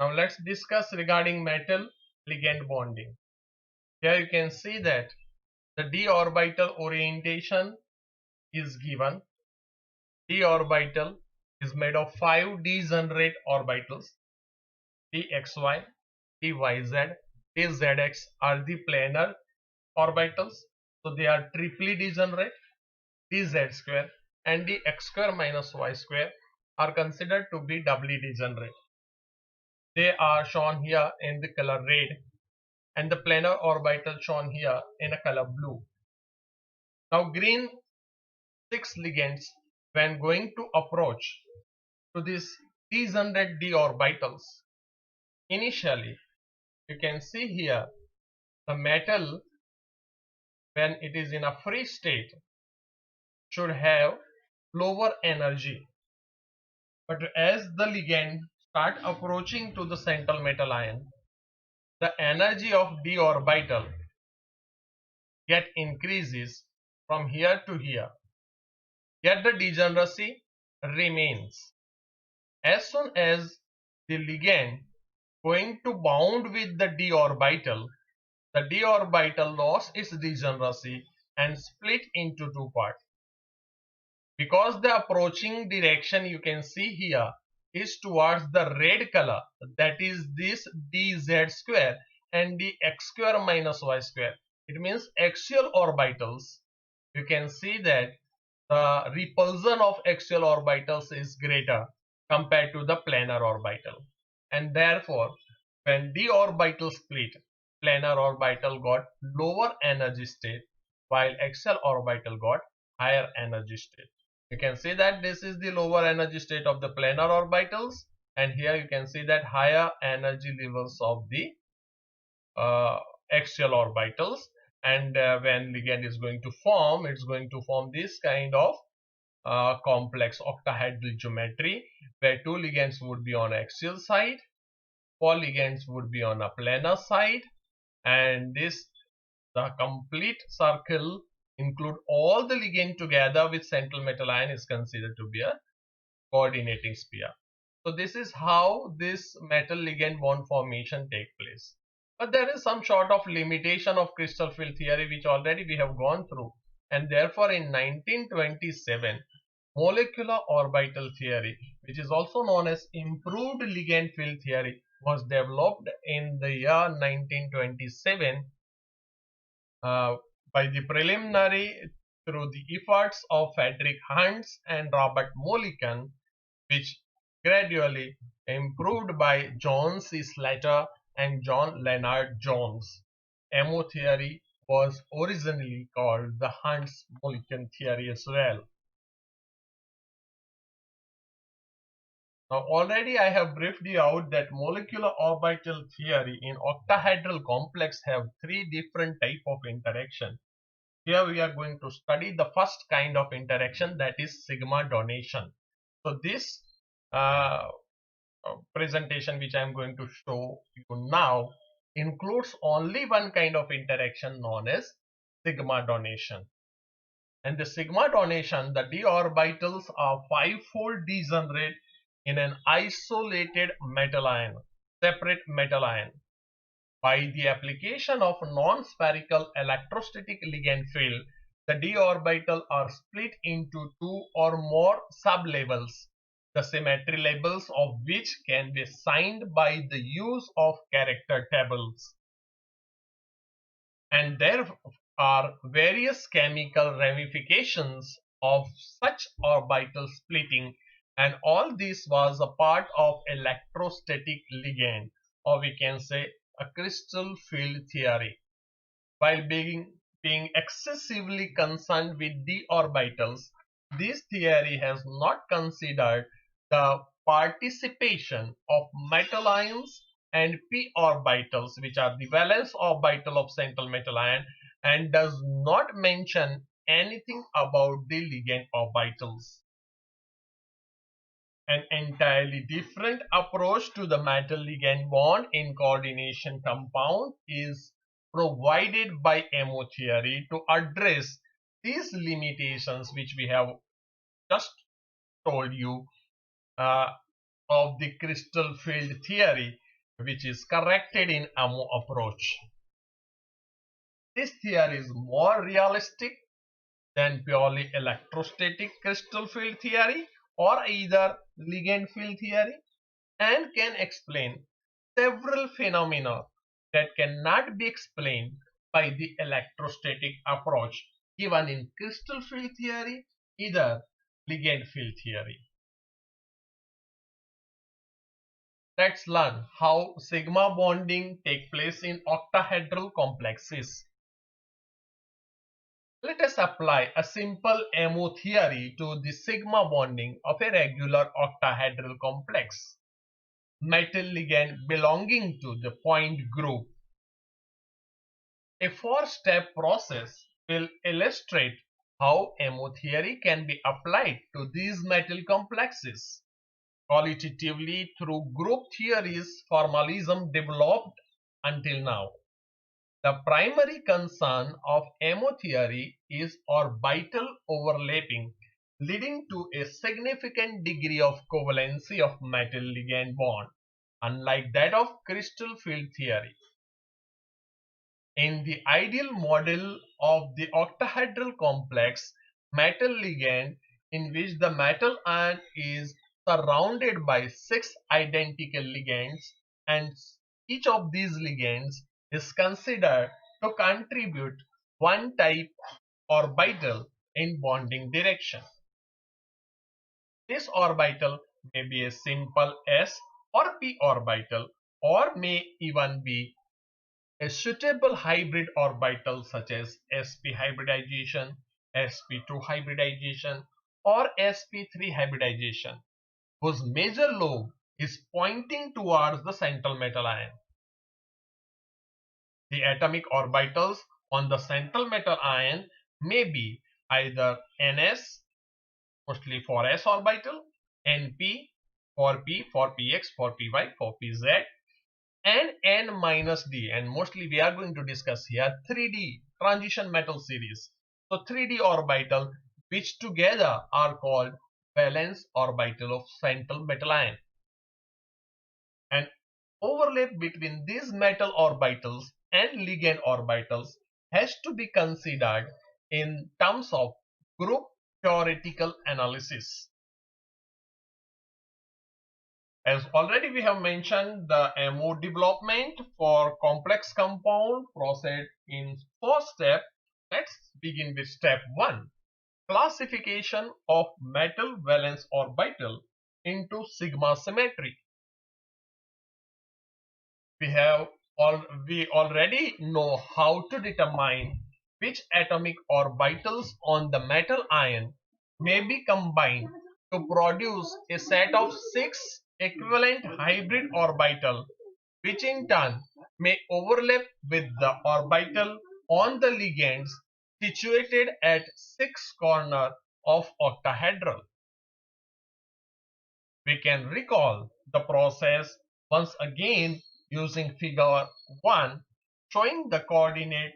Now let's discuss regarding metal ligand bonding. Here you can see that the d orbital orientation is given. D orbital is made of 5 degenerate orbitals. dxy, dyz, dzx are the planar orbitals. So they are triply degenerate. dz square and the x square minus y square are considered to be doubly degenerate. They are shown here in the color red and the planar orbital shown here in a color blue. Now green 6 ligands, when going to approach to these degenerate d orbitals, initially you can see here the metal, when it is in a free state, should have lower energy, but as the ligand start approaching to the central metal ion, the energy of d orbital get increases from here to here, yet the degeneracy remains. As soon as the ligand going to bound with the d orbital lost its degeneracy and split into two parts. Because the approaching direction you can see here is towards the red color, that is this dz square and the x square minus y square. It means axial orbitals. You can see that the repulsion of axial orbitals is greater compared to the planar orbital, and therefore when d orbital split, planar orbital got lower energy state while axial orbital got higher energy state. You can see that this is the lower energy state of the planar orbitals, and here you can see that higher energy levels of the axial orbitals. And when ligand is going to form, it's going to form this kind of complex octahedral geometry, where two ligands would be on axial side, 4 ligands would be on a planar side, and the complete circle include all the ligand together with central metal ion is considered to be a coordinating sphere. So this is how this metal ligand bond formation take place. But there is some sort of limitation of crystal field theory which already we have gone through, and therefore in 1927 molecular orbital theory, which is also known as improved ligand field theory, was developed in the year 1927 by the preliminary through the efforts of Frederick Hunts and Robert Mulliken, which gradually improved by John C. Slater and John Leonard Jones. MO theory was originally called the Hunts-Mulliken theory as well. Now already I have briefed you out that molecular orbital theory in octahedral complex have 3 different type of interaction. Here we are going to study the first kind of interaction, that is sigma donation. So this presentation which I am going to show you now includes only one kind of interaction known as sigma donation. And the sigma donation, the d orbitals are 5-fold degenerate in an isolated metal ion, separate metal ion. By the application of non-spherical electrostatic ligand field, the d orbital are split into 2 or more sublabels, the symmetry labels of which can be signed by the use of character tables. And there are various chemical ramifications of such orbital splitting, and all this was a part of electrostatic ligand, or we can say a crystal field theory. While being excessively concerned with d orbitals, this theory has not considered the participation of metal ions and p orbitals, which are the valence orbital of central metal ion, and does not mention anything about the ligand orbitals. An entirely different approach to the metal ligand bond in coordination compound is provided by MO theory to address these limitations which we have just told you of the crystal field theory, which is corrected in MO approach. This theory is more realistic than purely electrostatic crystal field theory or either ligand field theory, and can explain several phenomena that cannot be explained by the electrostatic approach given in crystal field theory, either ligand field theory. Let's learn how sigma bonding takes place in octahedral complexes. Let us apply a simple MO theory to the sigma bonding of a regular octahedral complex. Metal ligand belonging to the point group. A four-step process will illustrate how MO theory can be applied to these metal complexes. Qualitatively, through group theories formalism developed until now. The primary concern of MO theory is orbital overlapping, leading to a significant degree of covalency of metal ligand bond, unlike that of crystal field theory. In the ideal model of the octahedral complex metal ligand, in which the metal ion is surrounded by 6 identical ligands, and each of these ligands is considered to contribute one type orbital in bonding direction. This orbital may be a simple s or p orbital, or may even be a suitable hybrid orbital such as sp hybridization, sp2 hybridization, or sp3 hybridization, whose major lobe is pointing towards the central metal ion. The atomic orbitals on the central metal ion may be either ns, mostly for s orbital, np, for p, for px, for py, for pz, and n-d, and mostly we are going to discuss here 3d transition metal series. So 3d orbital, which together are called valence orbital of central metal ion. And overlap between these metal orbitals and ligand orbitals has to be considered in terms of group theoretical analysis. As already we have mentioned, the MO development for complex compound proceed in 4 steps. Let's begin with step 1. Classification of metal valence orbital into sigma symmetry. We already know how to determine which atomic orbitals on the metal ion may be combined to produce a set of 6 equivalent hybrid orbital, which in turn may overlap with the orbital on the ligands situated at 6 corners of octahedral. We can recall the process once again using figure 1 showing the coordinate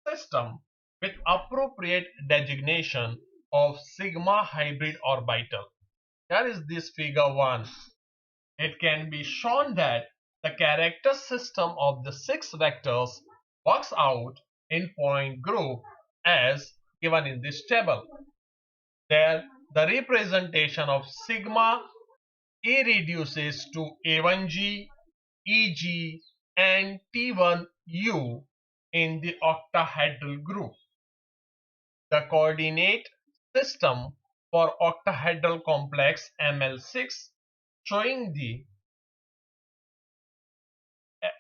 system with appropriate designation of sigma hybrid orbital. Here is this figure 1. It can be shown that the character system of the 6 vectors works out in point group as given in this table. There, the representation of sigma A reduces to A1G, EG, and T1U in the octahedral group. The coordinate system for octahedral complex ML6 showing the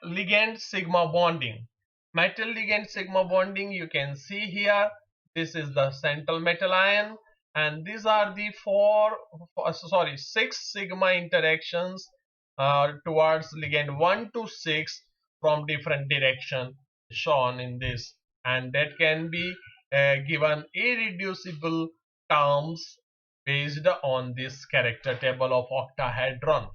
ligand sigma bonding. Metal ligand sigma bonding, you can see here, this is the central metal ion, and these are the 6 sigma interactions towards ligand 1 to 6 from different direction shown in this, and that can be given irreducible terms based on this character table of octahedron.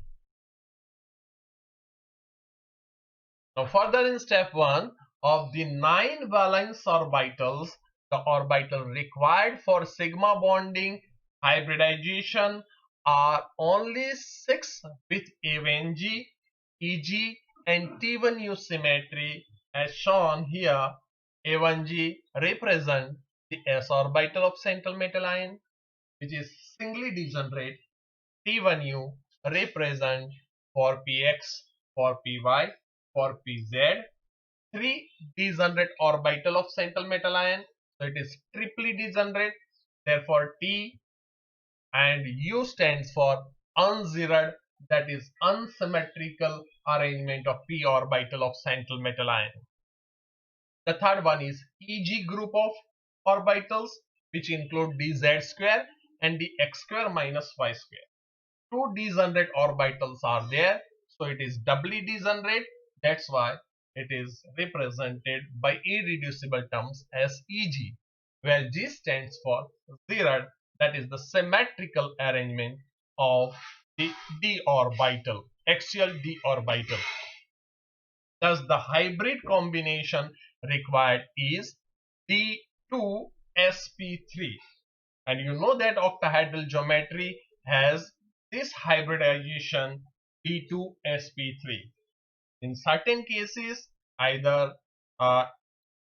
Now further in step 1, of the 9 valence orbitals, the orbital required for sigma bonding hybridization are only 6 with ANG, EG, and T1U symmetry as shown here. A1G represent the s orbital of central metal ion, which is singly degenerate. T1U represent for Px, for Py, for Pz, three degenerate orbital of central metal ion. So it is triply degenerate. Therefore, T and U stands for unzeroed, that is unsymmetrical arrangement of p orbital of central metal ion. The third one is Eg group of orbitals, which include dz square and the x square minus y square. Two degenerate orbitals are there, so it is doubly degenerate. That's why it is represented by irreducible terms as Eg, where G stands for zeroed, that is the symmetrical arrangement of the d orbital, axial d orbital. Thus, the hybrid combination required is D2sp3, and you know that octahedral geometry has this hybridization D2sp3. In certain cases, either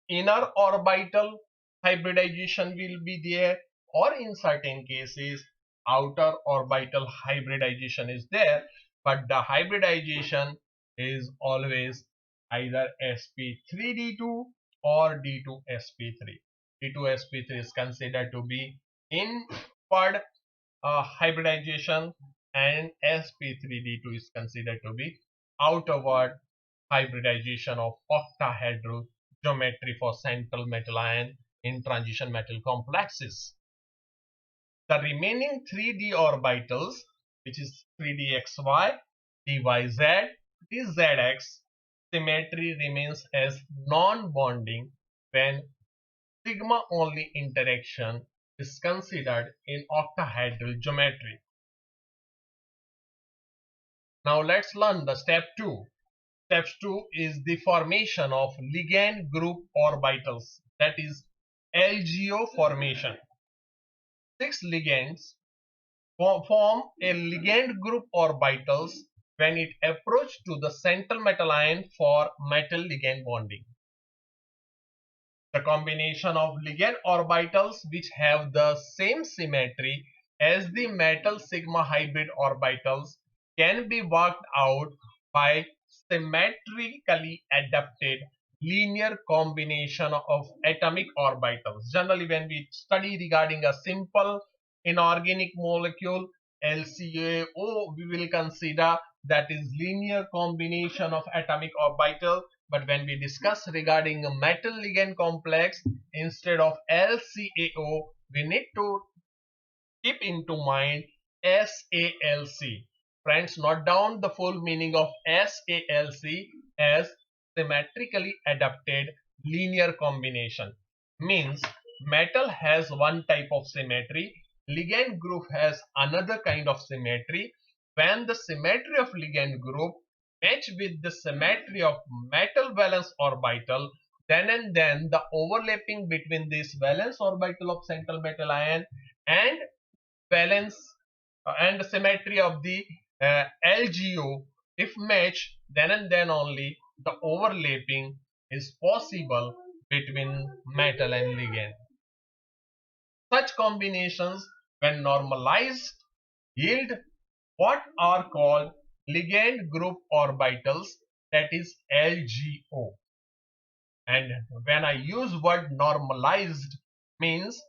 inner orbital hybridization will be there, or in certain cases outer orbital hybridization is there, but the hybridization is always either sp3d2 or d2sp3. D2sp3 is considered to be inward hybridization, and sp3d2 is considered to be outward hybridization of octahedral geometry for central metal ion in transition metal complexes. The remaining 3d orbitals, which is 3dxy, dyz, dzx, symmetry remains as non-bonding when sigma only interaction is considered in octahedral geometry. Now let's learn the step 2. Step 2 is the formation of ligand group orbitals, that is LGO formation. 6 ligands form a ligand group orbitals when it approach to the central metal ion for metal ligand bonding. The combination of ligand orbitals which have the same symmetry as the metal sigma hybrid orbitals can be worked out by symmetrically adapted linear combination of atomic orbitals. Generally, when we study regarding a simple inorganic molecule LCAO, we will consider that is linear combination of atomic orbital. But when we discuss regarding a metal ligand complex, instead of LCAO, we need to keep into mind SALC. Friends, note down the full meaning of SALC as symmetrically adapted linear combination. Means metal has one type of symmetry, ligand group has another kind of symmetry. When the symmetry of ligand group match with the symmetry of metal valence orbital, then and then the overlapping between this valence orbital of central metal ion and valence and symmetry of the LGO, if match, then and then only the overlapping is possible between metal and ligand. Such combinations, when normalized, yield what are called ligand group orbitals, that is LGO. And when I use word normalized, means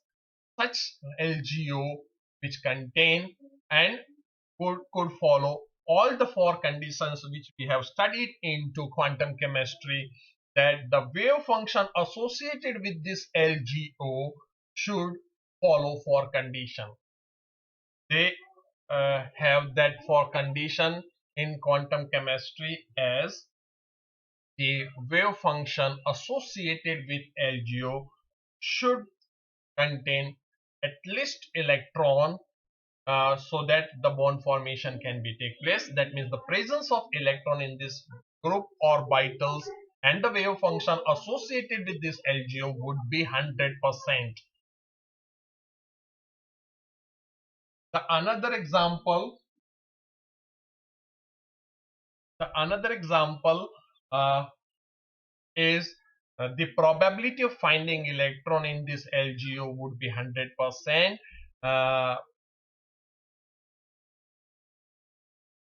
such LGO which contain and could follow all the four conditions which we have studied into quantum chemistry, that the wave function associated with this LGO should follow four condition. They have that four condition in quantum chemistry as the wave function associated with LGO should contain at least electron so that the bond formation can be take place. That means the presence of electron in this group orbitals and the wave function associated with this LGO would be 100%. The another example uh, is the probability of finding electron in this LGO would be 100%.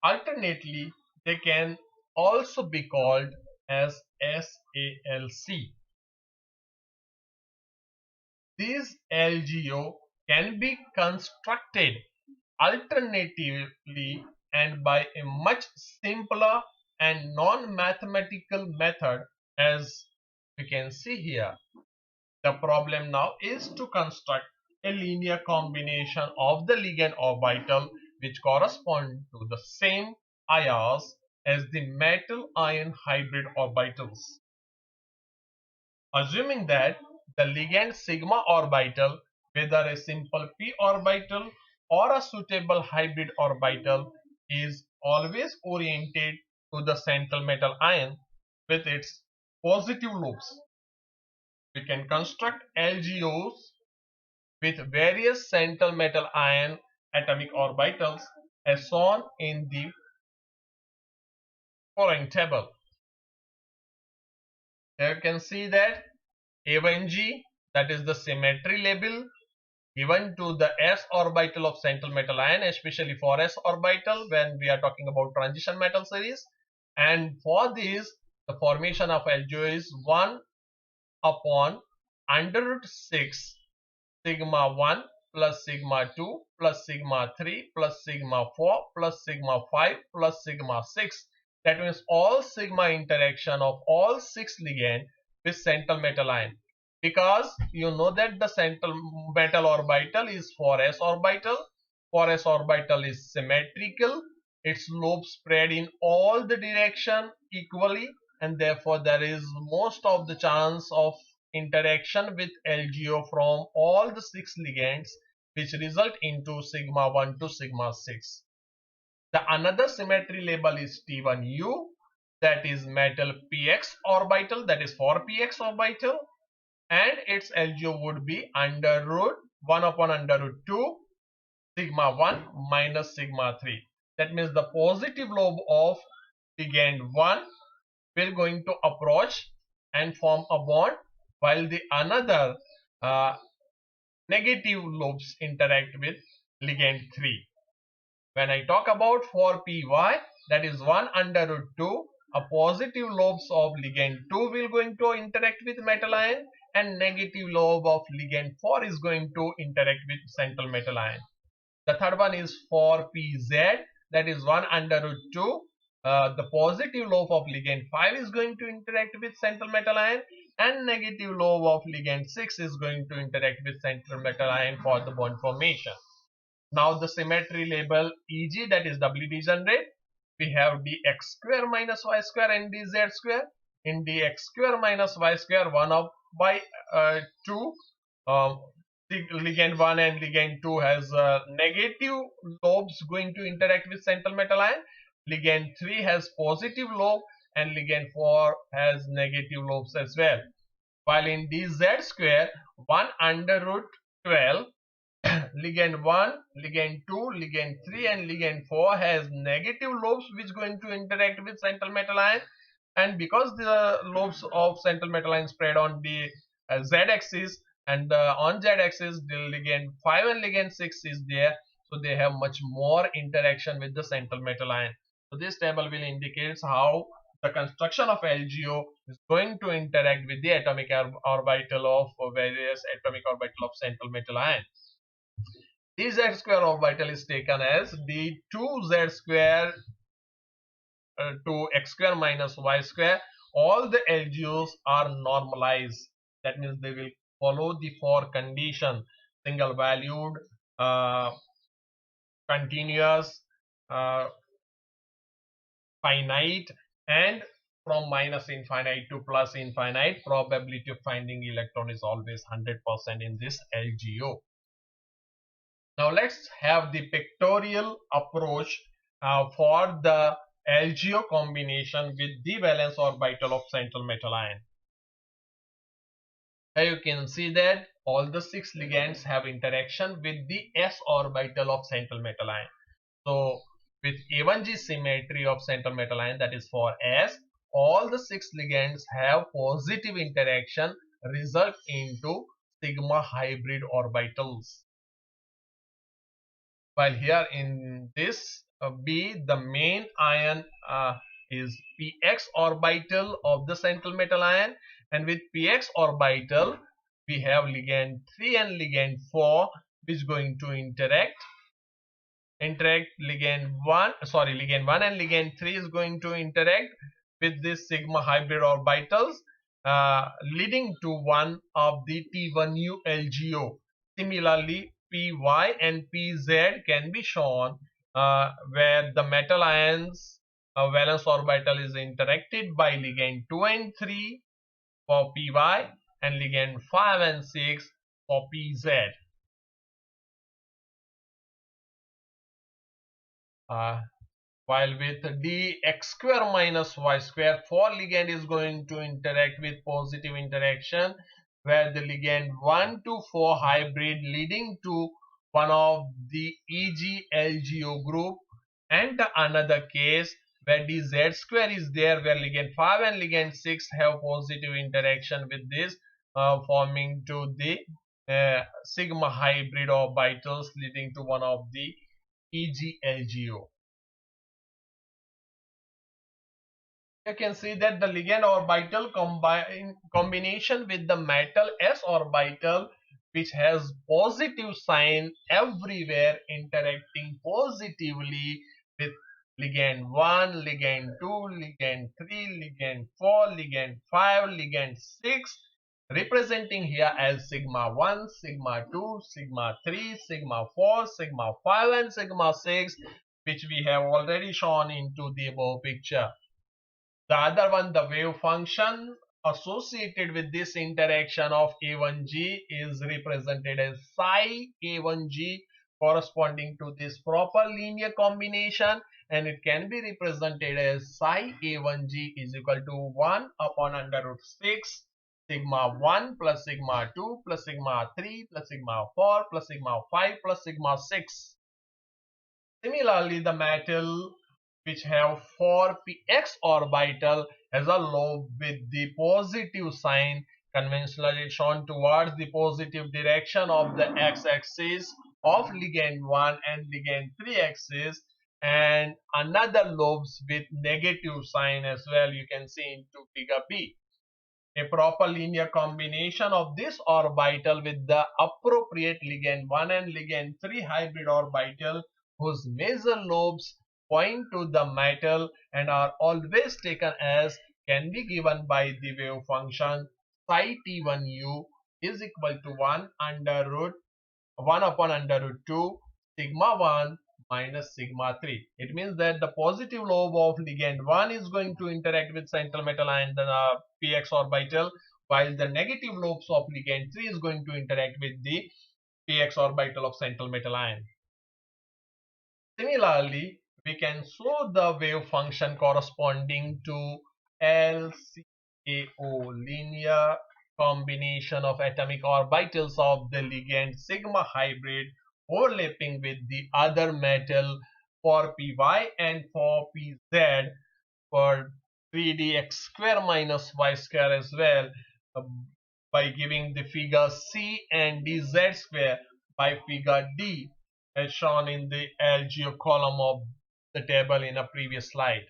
Alternately, they can also be called as SALC. These LGO can be constructed alternatively and by a much simpler and non-mathematical method, as we can see here. The problem now is to construct a linear combination of the ligand orbital which correspond to the same IRs as the metal ion hybrid orbitals. Assuming that the ligand sigma orbital, whether a simple p orbital or a suitable hybrid orbital, is always oriented to the central metal ion with its positive lobes, we can construct LGOs with various central metal ion atomic orbitals as shown in the following table. Here you can see that A1G, that is the symmetry label given to the s orbital of central metal ion, especially for s orbital when we are talking about transition metal series. And for this, the formation of LGO is 1 upon under root 6 sigma 1 plus sigma 2 plus sigma 3 plus sigma 4 plus sigma 5 plus sigma 6. That means all sigma interaction of all 6 ligand with central metal ion. Because you know that the central metal orbital is 4s orbital. 4s orbital is symmetrical. Its lobes spread in all the direction equally, and therefore there is most of the chance of interaction with LGO from all the 6 ligands, which result into sigma 1 to sigma 6. The another symmetry label is T1U, that is metal px orbital, that is 4px orbital, and its LGO would be under root 1 upon under root 2 sigma 1 minus sigma 3. That means the positive lobe of ligand 1 will going to approach and form a bond, while the another negative lobes interact with ligand 3. When I talk about 4py, that is 1 under root 2, a positive lobes of ligand 2 will going to interact with metal ion, and negative lobe of ligand 4 is going to interact with central metal ion. The third one is 4pz, that is 1 under root 2. The positive lobe of ligand 5 is going to interact with central metal ion, and negative lobe of ligand 6 is going to interact with central metal ion for the bond formation. Now the symmetry label Eg, that is doubly degenerate. We have dx square minus y square and dz square. In dx square minus y square, 1 up by 2. Ligand 1 and ligand 2 has negative lobes going to interact with central metal ion. Ligand 3 has positive lobe and ligand 4 has negative lobes as well. While in dz square, 1 under root 12, ligand 1, ligand 2, ligand 3 and ligand 4 has negative lobes which going to interact with central metal ion, and because the lobes of central metal ion spread on the z-axis, and on z-axis the ligand 5 and ligand 6 is there, so they have much more interaction with the central metal ion. So this table will indicate how the construction of LGO is going to interact with the atomic orbital of various atomic orbital of central metal ion. dz square orbital is taken as d2z square to x square minus y square. All the LGOs are normalized. That means they will follow the 4 condition: single valued, continuous, finite, and from minus infinite to plus infinite. Probability of finding electron is always 100% in this LGO. Now let's have the pictorial approach for the LGO combination with the valence orbital of central metal ion. Here you can see that all the 6 ligands have interaction with the s orbital of central metal ion. So with A1G symmetry of central metal ion, that is for s, all the 6 ligands have positive interaction result into sigma hybrid orbitals. While here in this B, the main ion is px orbital of the central metal ion, and with px orbital we have ligand 3 and ligand 4 which is going to interact ligand 1 and ligand 3 is going to interact with this sigma hybrid orbitals, leading to one of the T1U LGO. Similarly, Py and Pz can be shown where the metal ions valence orbital is interacted by ligand 2 and 3 for Py and ligand 5 and 6 for Pz. While with dx square minus y square, 4 ligand is going to interact with positive interaction where the ligand 1 to 4 hybrid leading to one of the EG-LGO group, and another case where dz square is there where ligand 5 and ligand 6 have positive interaction with this forming to the sigma hybrid orbitals leading to one of the EG-LGO. You can see that the ligand orbital combination with the metal s orbital which has positive sign everywhere interacting positively with ligand 1, ligand 2, ligand 3, ligand 4, ligand 5, ligand 6, representing here as sigma 1, sigma 2, sigma 3, sigma 4, sigma 5 and sigma 6, which we have already shown into the above picture. The other one, the wave function associated with this interaction of A1G is represented as psi A1G corresponding to this proper linear combination, and it can be represented as psi A1G is equal to 1 upon under root 6 sigma 1 plus sigma 2 plus sigma 3 plus sigma 4 plus sigma 5 plus sigma 6. Similarly, the metal which have 4px orbital has a lobe with the positive sign conventionally shown towards the positive direction of the x-axis of ligand 1 and ligand 3 axis, and another lobes with negative sign as well, you can see into figure B. A proper linear combination of this orbital with the appropriate ligand 1 and ligand 3 hybrid orbital whose major lobes point to the metal and are always taken as can be given by the wave function psi t1u is equal to 1 upon under root 2 sigma 1 minus sigma 3. It means that the positive lobe of ligand 1 is going to interact with central metal ion px orbital, while the negative lobes of ligand 3 is going to interact with the px orbital of central metal ion. Similarly, we can show the wave function corresponding to LCAO, linear combination of atomic orbitals of the ligand sigma hybrid overlapping with the other metal for Py and for Pz for 3dx square minus y square as well, by giving the figure C and dz square by figure D as shown in the LGO column of the table in a previous slide.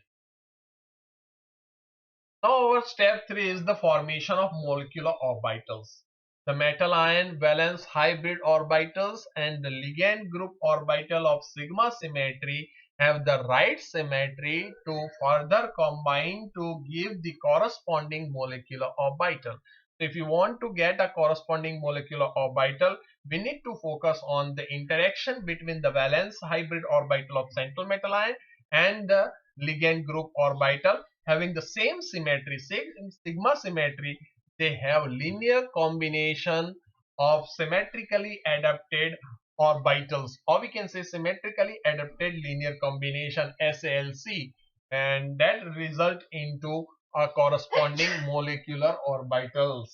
Now our step 3 is the formation of molecular orbitals. The metal ion valence hybrid orbitals and the ligand group orbital of sigma symmetry have the right symmetry to further combine to give the corresponding molecular orbital. So if you want to get a corresponding molecular orbital, we need to focus on the interaction between the valence hybrid orbital of central metal ion and the ligand group orbital having the same symmetry, sigma symmetry. They have linear combination of symmetrically adapted orbitals, or we can say symmetrically adapted linear combination SALC, and that result into a corresponding molecular orbitals.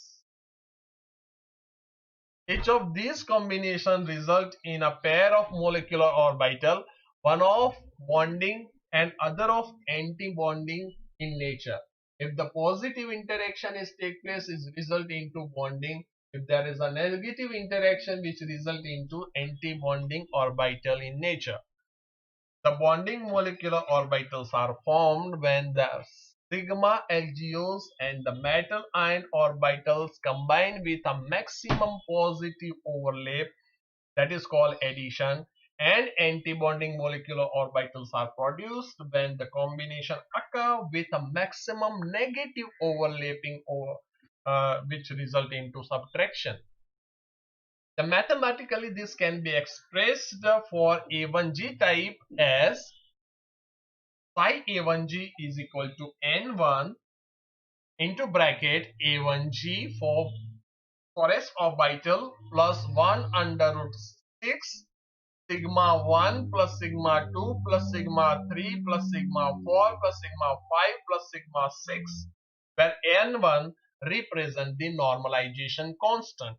Each of these combinations result in a pair of molecular orbital, one of bonding and other of anti-bonding in nature. If the positive interaction is take place, is result into bonding. If there is a negative interaction which result into anti-bonding orbital in nature. The bonding molecular orbitals are formed when the sigma LGOs and the metal ion orbitals combine with a maximum positive overlap, that is called addition, and anti-bonding molecular orbitals are produced when the combination occur with a maximum negative overlapping which result into subtraction. The mathematically this can be expressed for A1G type as psi A1G is equal to N1 into bracket A1G for S orbital plus 1 under root 6 sigma 1 plus sigma 2 plus sigma 3 plus sigma 4 plus sigma 5 plus sigma 6, where N1 represent the normalization constant.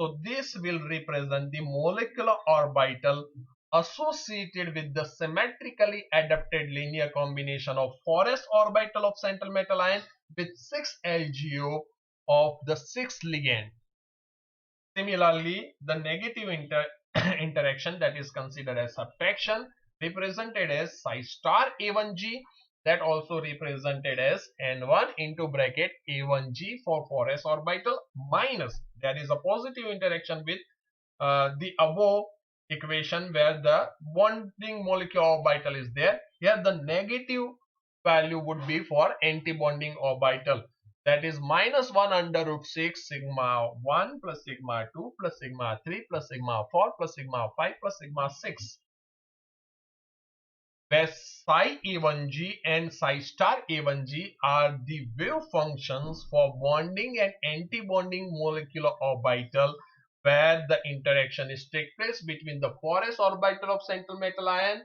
So this will represent the molecular orbital associated with the symmetrically adapted linear combination of 4s orbital of central metal ion with 6 LGO of the 6 ligand. Similarly, the negative interaction, that is considered as subtraction, represented as psi star A1G, that also represented as N1 into bracket A1G for 4s orbital minus, there is a positive interaction with the above equation where the bonding molecular orbital is there. Here the negative value would be for anti-bonding orbital, that is minus 1 under root 6 sigma 1 plus sigma 2 plus sigma 3 plus sigma 4 plus sigma 5 plus sigma 6, where psi A1G and psi star A1G are the wave functions for bonding and anti-bonding molecular orbital, where the interaction is take place between the 4s orbital of central metal ion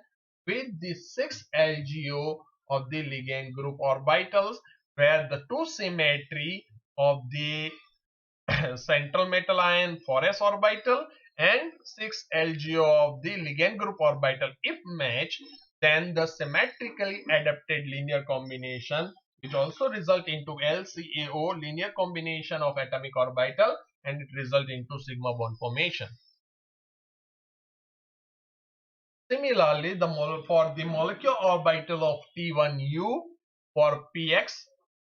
with the 6 LGO of the ligand group orbitals, where the two symmetry of the central metal ion 4s orbital and 6 LGO of the ligand group orbital if matched, then the symmetrically adapted linear combination, which also result into LCAO, linear combination of atomic orbital, and it result into sigma bond formation. Similarly, for the molecular orbital of T1U for PX,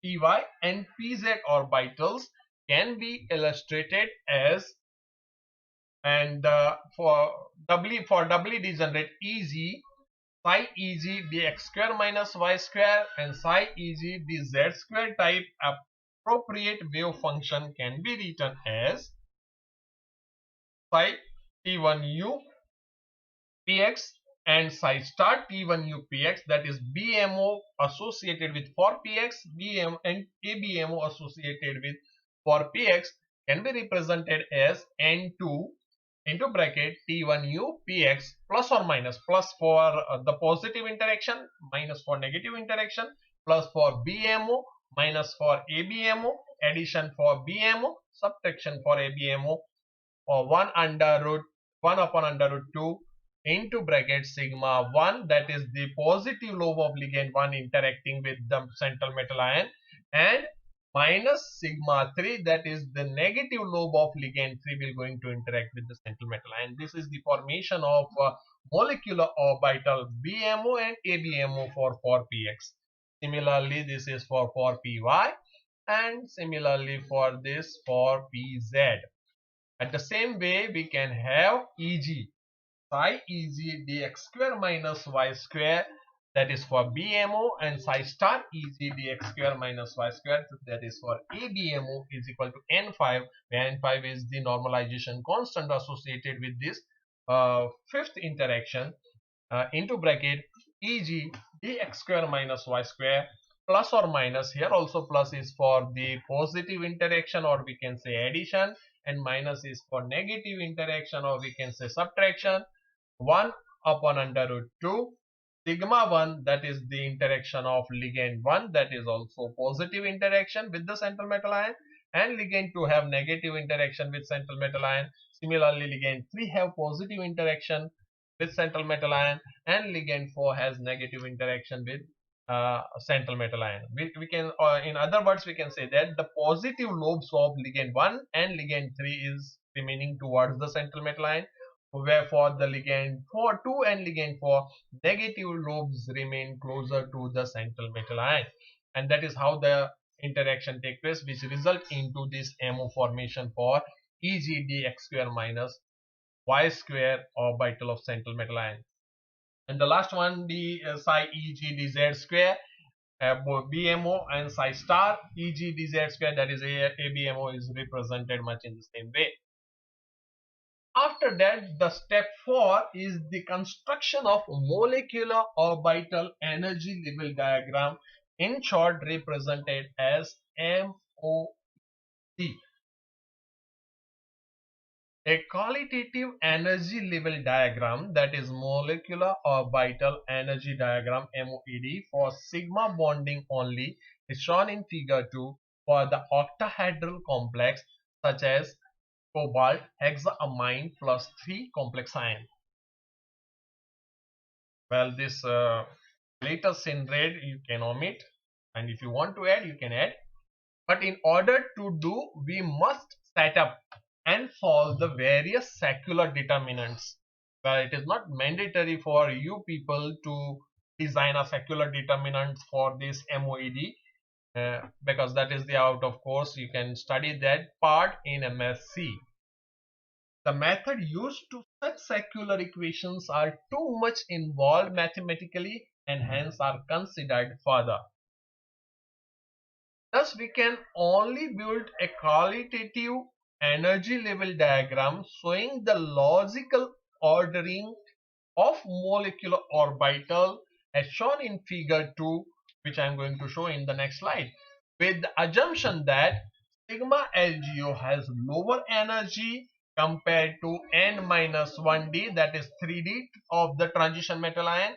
PY and PZ orbitals can be illustrated as, and for doubly degenerate EZ, psi EZ dx square minus y square and psi EZ dz square type appropriate wave function can be written as psi T1U Px and psi star T1U Px, that is BMO associated with for Px, BM and ABMO associated with for Px can be represented as N2 into bracket T1U Px plus or minus, plus for the positive interaction, minus for negative interaction, plus for BMO, minus for ABMO, addition for BMO, subtraction for ABMO, or 1 upon under root 2 into bracket sigma 1, that is the positive lobe of ligand 1 interacting with the central metal ion, and minus sigma 3, that is the negative lobe of ligand 3 will going to interact with the central metal ion. This is the formation of molecular orbital BMO and ABMO for 4px. Similarly, this is for 4py, and similarly for this for pz. At the same way, we can have EG, psi EG dx square minus y square, that is for BMO, and psi star EG dx square minus y square, that is for ABMO, is equal to N5, where N5 is the normalization constant associated with this fifth interaction, into bracket EG dx square minus y square plus or minus, here also plus is for the positive interaction or we can say addition, and minus is for negative interaction or we can say subtraction, 1 upon under root 2 sigma 1, that is the interaction of ligand 1, that is also positive interaction with the central metal ion, and ligand 2 have negative interaction with central metal ion. Similarly, ligand 3 have positive interaction with central metal ion, and ligand 4 has negative interaction with central metal ion. We can, in other words, we can say that the positive lobes of ligand 1 and ligand 3 is remaining towards the central metal ion, wherefore the ligand 2 and ligand 4 negative lobes remain closer to the central metal ion, and that is how the interaction take place, which result into this MO formation for EgDx square minus y square orbital of central metal ion. And the last one, the psi Eg dz square, BMO, and psi star Eg dz square, that is ABMO, is represented much in the same way. After that, the step 4 is the construction of molecular orbital energy level diagram, in short represented as MOE. A qualitative energy level diagram, that is molecular orbital energy diagram MOED, for sigma bonding only is shown in figure 2 for the octahedral complex such as cobalt hexaamine plus 3 complex ion. Well, this latest in red you can omit, and if you want to add, you can add. But in order to do, we must set up and solve the various secular determinants. Well, it is not mandatory for you people to design a secular determinant for this MOED, because that is the out of course. You can study that part in MSc. The method used to such secular equations are too much involved mathematically and hence are considered further. Thus, we can only build a qualitative energy level diagram showing the logical ordering of molecular orbital as shown in figure 2, which I am going to show in the next slide, with the assumption that sigma LGO has lower energy compared to n-1d, that is 3d of the transition metal ion.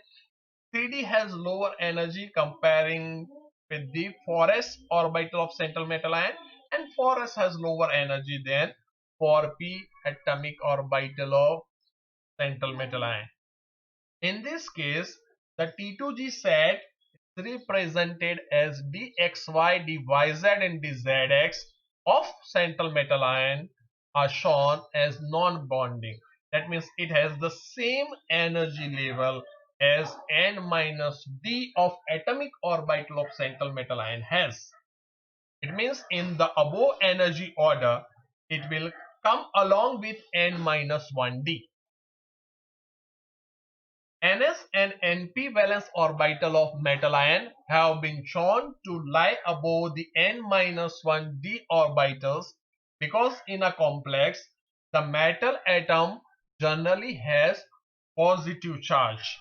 3d has lower energy comparing with the 4s orbital of central metal ion, and 4s has lower energy than 4p atomic orbital of central metal ion. In this case, the T2G set is represented as dxy, dyz, and dzx of central metal ion are shown as non-bonding. That means it has the same energy level as n-d of atomic orbital of central metal ion has. It means in the above energy order, it will come along with n-1d. Ns and Np valence orbital of metal ion have been shown to lie above the n-1d orbitals because in a complex, the metal atom generally has positive charge.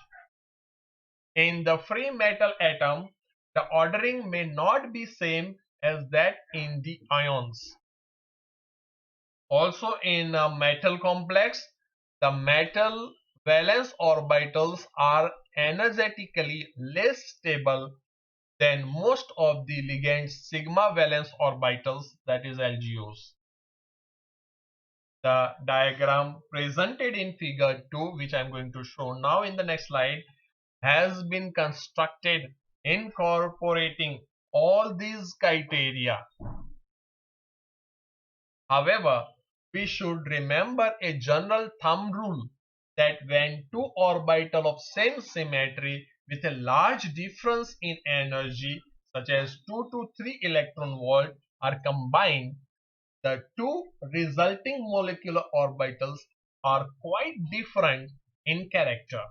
In the free metal atom, the ordering may not be same as that in the ions. Also in a metal complex, the metal valence orbitals are energetically less stable than most of the ligand's sigma valence orbitals, that is LGOs. The diagram presented in figure 2, which I am going to show now in the next slide, has been constructed incorporating all these criteria. However, we should remember a general thumb rule that when two orbitals of same symmetry with a large difference in energy, such as 2 to 3 electron volt, are combined, the two resulting molecular orbitals are quite different in character.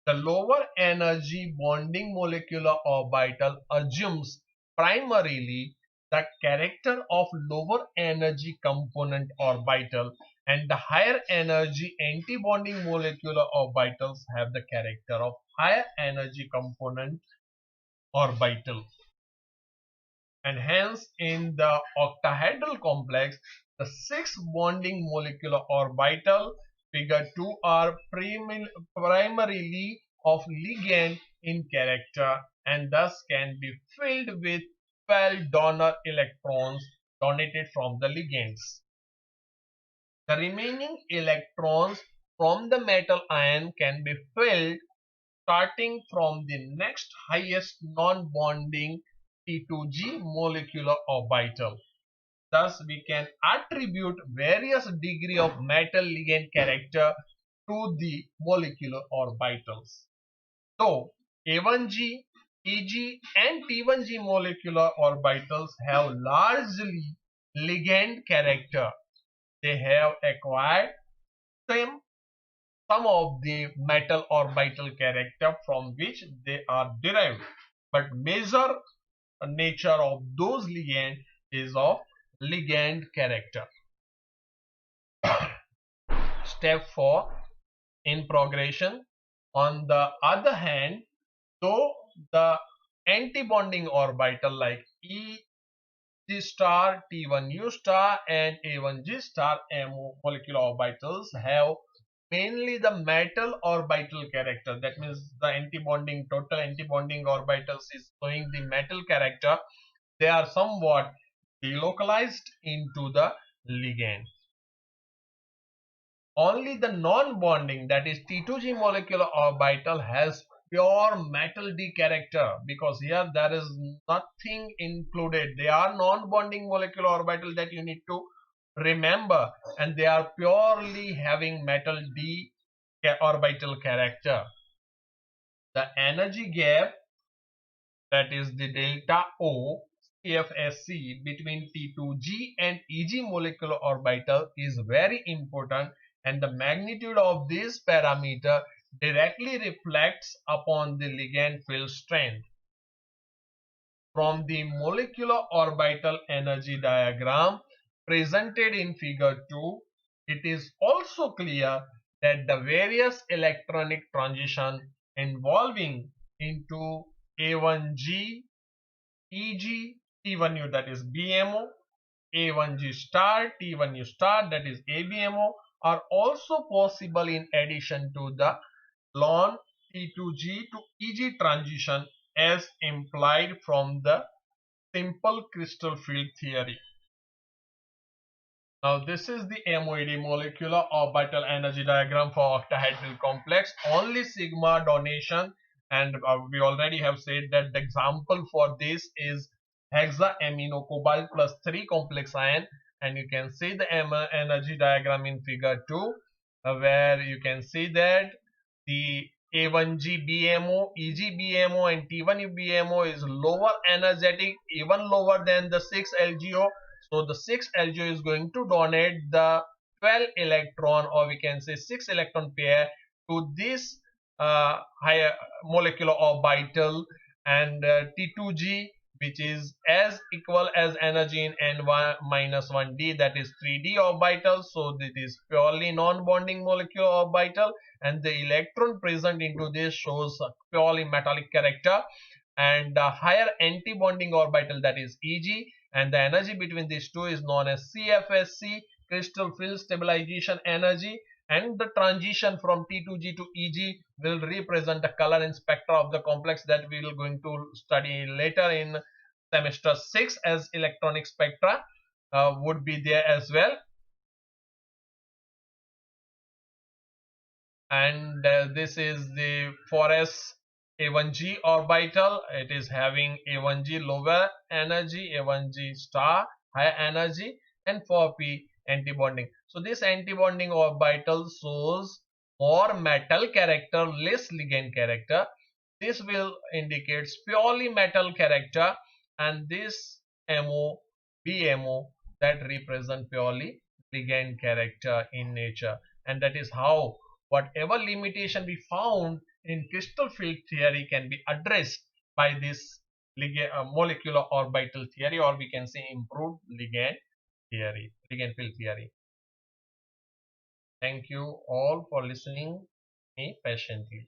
The lower energy bonding molecular orbital assumes primarily the character of lower energy component orbital, and the higher energy anti-bonding molecular orbitals have the character of higher energy component orbital. And hence in the octahedral complex, the 6 bonding molecular orbital figure 2 are primarily of ligand in character and thus can be filled with 12 donor electrons donated from the ligands. The remaining electrons from the metal ion can be filled starting from the next highest non-bonding T2G molecular orbital. Thus, we can attribute various degree of metal ligand character to the molecular orbitals. So, A1G, EG and T1G molecular orbitals have largely ligand character. They have acquired some of the metal orbital character from which they are derived. But major nature of those ligand is of ligand character. Step 4 in progression. On the other hand, though the anti-bonding orbital like EG star, T1U star and A1G star molecular orbitals have mainly the metal orbital character. That means the anti-bonding, total anti-bonding orbitals is showing the metal character. They are somewhat delocalized into the ligand. Only the non-bonding, that is T2G molecular orbital, has pure metal D character, because here there is nothing included. They are non-bonding molecular orbital that you need to remember, and they are purely having metal D orbital character. The energy gap, that is the delta O CFSC between T2G and EG molecular orbital, is very important, and the magnitude of this parameter directly reflects upon the ligand field strength. From the molecular orbital energy diagram presented in figure 2, it is also clear that the various electronic transition involving into A1G, EG, T1U, that is BMO, A1G star, T1U star, that is ABMO, are also possible in addition to the lon T2G to EG transition as implied from the simple crystal field theory. Now this is the MOED molecular orbital energy diagram for octahedral complex. Only sigma donation, and we already have said that the example for this is hexaamino cobalt plus 3 complex ion, and you can see the energy diagram in figure 2 where you can see that the A1G BMO, EG BMO and T1 BMO is lower energetic, even lower than the 6 LGO. So the 6 LGO is going to donate the 12 electron, or we can say 6 electron pair to this higher molecular orbital, and T2G, which is as equal as energy in N1 minus 1D, that is 3D orbital. So this is purely non-bonding molecular orbital, and the electron present into this shows purely metallic character, and the higher anti-bonding orbital, that is EG, and the energy between these two is known as CFSC, crystal field stabilization energy, and the transition from T2G to EG will represent the color and spectra of the complex that we will going to study later in semester 6, as electronic spectra would be there as well. And this is the 4s A1G orbital. It is having A1G lower energy, A1G star high energy, and 4p antibonding. So this antibonding orbital shows more metal character, less ligand character. This will indicates purely metal character, and this MO, BMO, that represent purely ligand character in nature. And that is how whatever limitation we found in crystal field theory can be addressed by this molecular orbital theory, or we can say improved ligand theory, ligand field theory. Thank you all for listening me patiently.